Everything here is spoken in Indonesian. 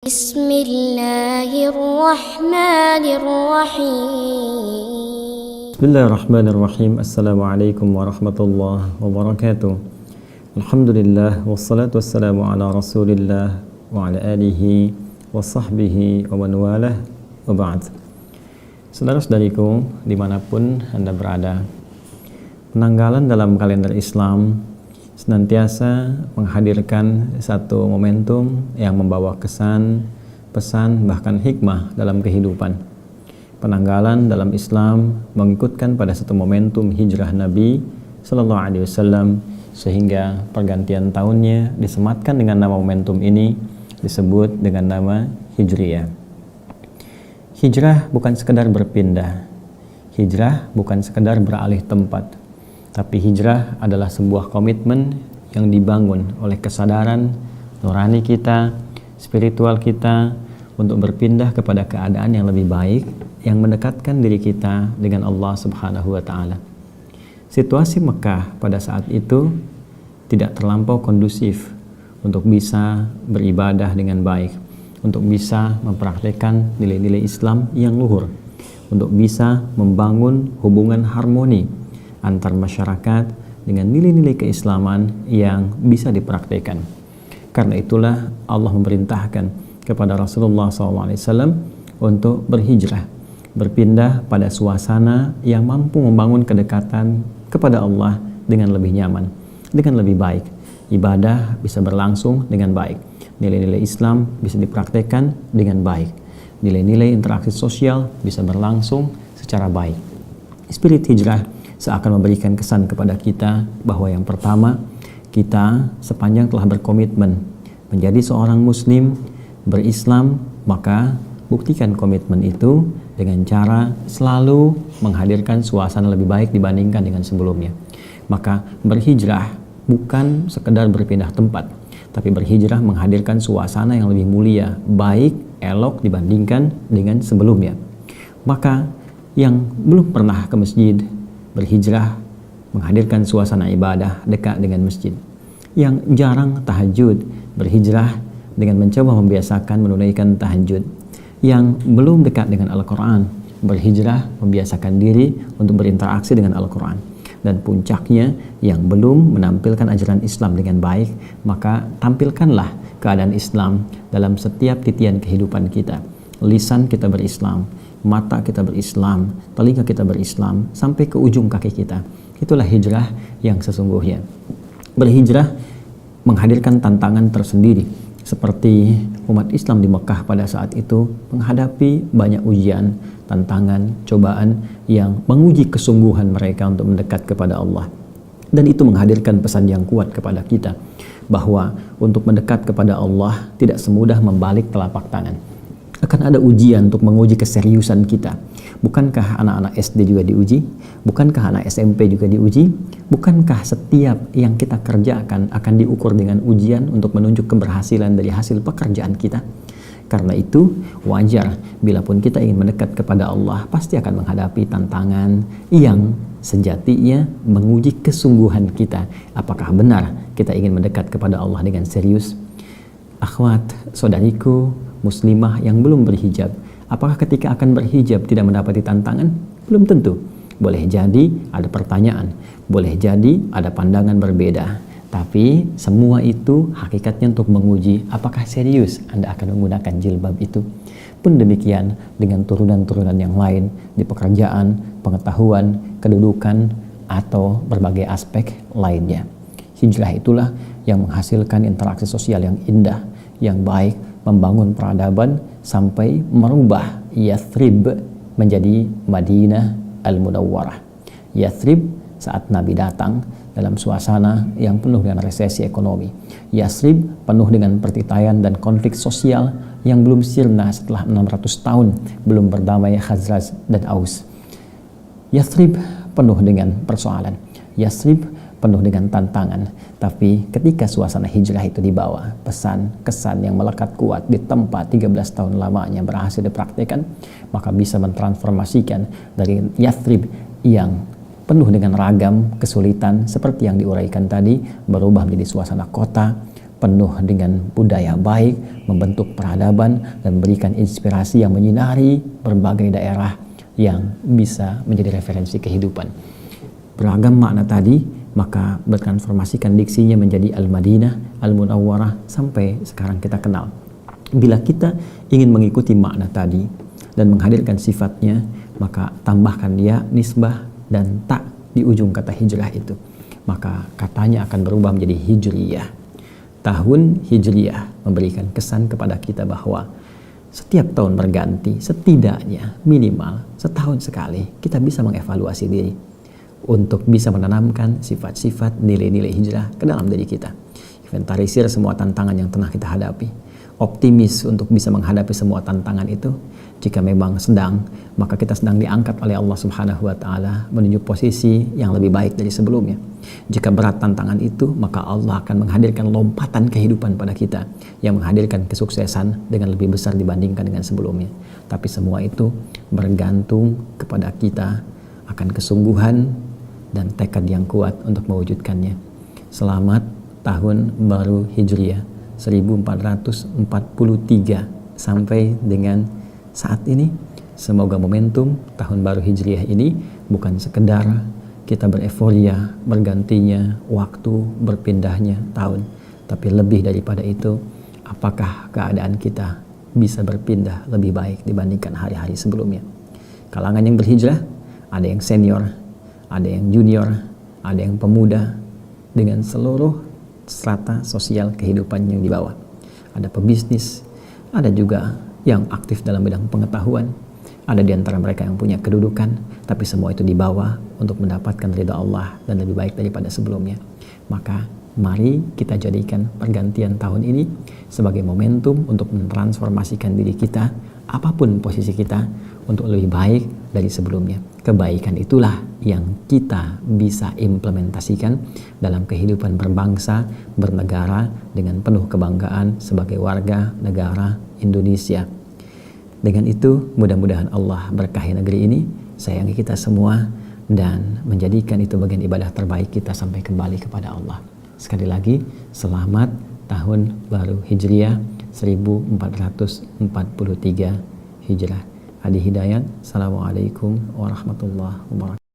Bismillahirrahmanirrahim. Bismillahirrahmanirrahim. Assalamualaikum warahmatullahi wabarakatuh. Alhamdulillah wassalatu wassalamu ala Rasulillah wa ala alihi wa sahbihi wa man walah wa ba'd. Saudara-saudariku dimanapun Anda berada, penanggalan dalam kalender Islam senantiasa menghadirkan satu momentum yang membawa kesan, pesan, bahkan hikmah dalam kehidupan. Penanggalan dalam Islam mengikutkan pada satu momentum hijrah Nabi Sallallahu Alaihi Wasallam, sehingga pergantian tahunnya disematkan dengan nama momentum ini, disebut dengan nama Hijriyah. Hijrah bukan sekedar berpindah, hijrah bukan sekedar beralih tempat, tapi hijrah adalah sebuah komitmen yang dibangun oleh kesadaran nurani kita, spiritual kita, untuk berpindah kepada keadaan yang lebih baik, yang mendekatkan diri kita dengan Allah Subhanahu wa Ta'ala. Situasi Mekah pada saat itu tidak terlampau kondusif untuk bisa beribadah dengan baik, untuk bisa mempraktikkan nilai-nilai Islam yang luhur, untuk bisa membangun hubungan harmoni antar masyarakat dengan nilai-nilai keislaman yang bisa dipraktikkan. Karena itulah Allah memerintahkan kepada Rasulullah SAW untuk berhijrah, berpindah pada suasana yang mampu membangun kedekatan kepada Allah dengan lebih nyaman, dengan lebih baik. Ibadah bisa berlangsung dengan baik, nilai-nilai Islam bisa dipraktikkan dengan baik, nilai-nilai interaksi sosial bisa berlangsung secara baik. Spirit hijrah seakan memberikan kesan kepada kita bahwa yang pertama, kita sepanjang telah berkomitmen menjadi seorang muslim, berislam, maka buktikan komitmen itu dengan cara selalu menghadirkan suasana lebih baik dibandingkan dengan sebelumnya. Maka berhijrah bukan sekedar berpindah tempat, tapi berhijrah menghadirkan suasana yang lebih mulia, baik, elok dibandingkan dengan sebelumnya. Maka yang belum pernah ke masjid, berhijrah menghadirkan suasana ibadah dekat dengan masjid. Yang jarang tahajud, berhijrah dengan mencoba membiasakan menunaikan tahajud. Yang belum dekat dengan Al-Quran, berhijrah membiasakan diri untuk berinteraksi dengan Al-Quran. Dan puncaknya, yang belum menampilkan ajaran Islam dengan baik, maka tampilkanlah keadaan Islam dalam setiap titian kehidupan kita. Lisan kita berislam, mata kita berislam, telinga kita berislam, sampai ke ujung kaki kita. Itulah hijrah yang sesungguhnya. Berhijrah menghadirkan tantangan tersendiri, seperti umat Islam di Mekah pada saat itu menghadapi banyak ujian, tantangan, cobaan yang menguji kesungguhan mereka untuk mendekat kepada Allah. Dan itu menghadirkan pesan yang kuat kepada kita, bahwa untuk mendekat kepada Allah tidak semudah membalik telapak tangan. Akan ada ujian untuk menguji keseriusan kita. Bukankah anak-anak SD juga diuji? Bukankah anak SMP juga diuji? Bukankah setiap yang kita kerjakan akan diukur dengan ujian untuk menunjuk keberhasilan dari hasil pekerjaan kita? Karena itu wajar bila pun kita ingin mendekat kepada Allah, pasti akan menghadapi tantangan yang sejatinya menguji kesungguhan kita. Apakah benar kita ingin mendekat kepada Allah dengan serius? Akhwat, saudariku muslimah yang belum berhijab, apakah ketika akan berhijab tidak mendapati tantangan? Belum tentu. Boleh jadi ada pertanyaan, boleh jadi ada pandangan berbeda, tapi semua itu hakikatnya untuk menguji apakah serius Anda akan menggunakan jilbab itu. Pun demikian dengan turunan-turunan yang lain di pekerjaan, pengetahuan, kedudukan, atau berbagai aspek lainnya. Hijrah itulah yang menghasilkan interaksi sosial yang indah, yang baik, membangun peradaban sampai merubah Yathrib menjadi Madinah Al-Munawwarah. Yathrib saat Nabi datang dalam suasana yang penuh dengan resesi ekonomi. Yathrib penuh dengan pertikaian dan konflik sosial yang belum sirna setelah 600 tahun belum berdamai Khazraj dan Aus. Yathrib penuh dengan persoalan. Yathrib penuh dengan tantangan, tapi ketika suasana hijrah itu dibawa, pesan, kesan yang melekat kuat di tempat 13 tahun lamanya berhasil dipraktikkan, maka bisa mentransformasikan dari Yathrib yang penuh dengan ragam kesulitan seperti yang diuraikan tadi, berubah menjadi suasana kota penuh dengan budaya baik, membentuk peradaban dan memberikan inspirasi yang menyinari berbagai daerah yang bisa menjadi referensi kehidupan. Beragam makna tadi, maka bertransformasikan diksinya menjadi Al-Madinah, Al-Munawwarah, sampai sekarang kita kenal. Bila kita ingin mengikuti makna tadi dan menghadirkan sifatnya, maka tambahkan ya, nisbah, dan tak di ujung kata hijrah itu. Maka katanya akan berubah menjadi hijriyah. Tahun hijriyah memberikan kesan kepada kita bahwa setiap tahun berganti, setidaknya minimal setahun sekali kita bisa mengevaluasi diri untuk bisa menanamkan sifat-sifat nilai-nilai hijrah ke dalam diri kita. Inventarisir semua tantangan yang tengah kita hadapi. Optimis untuk bisa menghadapi semua tantangan itu. Jika memang sedang, maka kita sedang diangkat oleh Allah Subhanahu wa Ta'ala menuju posisi yang lebih baik dari sebelumnya. Jika berat tantangan itu, maka Allah akan menghadirkan lompatan kehidupan pada kita yang menghadirkan kesuksesan dengan lebih besar dibandingkan dengan sebelumnya. Tapi semua itu bergantung kepada kita akan kesungguhan dan tekad yang kuat untuk mewujudkannya. Selamat tahun baru Hijriah 1443 sampai dengan saat ini. Semoga momentum tahun baru Hijriah ini bukan sekedar kita bereforia bergantinya waktu, berpindahnya tahun, tapi lebih daripada itu, apakah keadaan kita bisa berpindah lebih baik dibandingkan hari-hari sebelumnya. Kalangan yang berhijrah, ada yang senior, ada yang junior, ada yang pemuda, dengan seluruh strata sosial kehidupan yang dibawa. Ada pebisnis, ada juga yang aktif dalam bidang pengetahuan, ada di antara mereka yang punya kedudukan, tapi semua itu dibawa untuk mendapatkan ridha Allah dan lebih baik daripada sebelumnya. Maka mari kita jadikan pergantian tahun ini sebagai momentum untuk mentransformasikan diri kita, apapun posisi kita, untuk lebih baik dari sebelumnya. Kebaikan itulah yang kita bisa implementasikan dalam kehidupan berbangsa, bernegara dengan penuh kebanggaan sebagai warga negara Indonesia. Dengan itu, mudah-mudahan Allah berkahi negeri ini, sayangi kita semua, dan menjadikan itu bagian ibadah terbaik kita sampai kembali kepada Allah. Sekali lagi, selamat tahun baru Hijriah 1443 Hijrah. Adi Hidayat. Assalamualaikum warahmatullahi wabarakatuh.